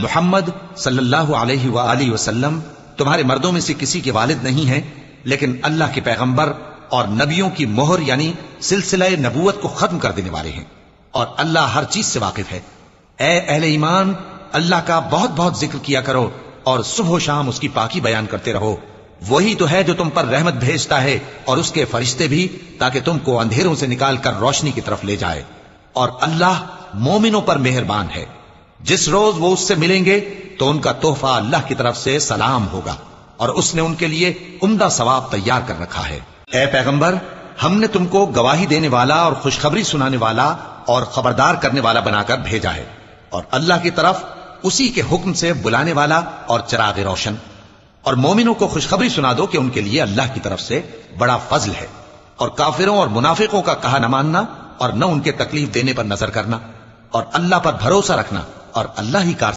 محمد صلی اللہ علیہ وآلہ وسلم تمہارے مردوں میں سے کسی کے والد نہیں ہیں، لیکن اللہ کے پیغمبر اور نبیوں کی مہر یعنی سلسلہ نبوت کو ختم کر دینے والے ہیں، اور اللہ ہر چیز سے واقف ہے۔ اے اہل ایمان، اللہ کا بہت بہت ذکر کیا کرو اور صبح و شام اس کی پاکی بیان کرتے رہو۔ وہی تو ہے جو تم پر رحمت بھیجتا ہے اور اس کے فرشتے بھی، تاکہ تم کو اندھیروں سے نکال کر روشنی کی طرف لے جائے، اور اللہ مومنوں پر مہربان ہے۔ جس روز وہ اس سے ملیں گے تو ان کا تحفہ اللہ کی طرف سے سلام ہوگا، اور اس نے ان کے لیے عمدہ ثواب تیار کر رکھا ہے۔ اے پیغمبر، ہم نے تم کو گواہی دینے والا اور خوشخبری سنانے والا اور خبردار کرنے والا بنا کر بھیجا ہے، اور اللہ کی طرف اسی کے حکم سے بلانے والا اور چراغ روشن۔ اور مومنوں کو خوشخبری سنا دو کہ ان کے لیے اللہ کی طرف سے بڑا فضل ہے، اور کافروں اور منافقوں کا کہا نہ ماننا اور نہ ان کے تکلیف دینے پر نظر کرنا، اور اللہ پر بھروسہ رکھنا، اور اللہ ہی کار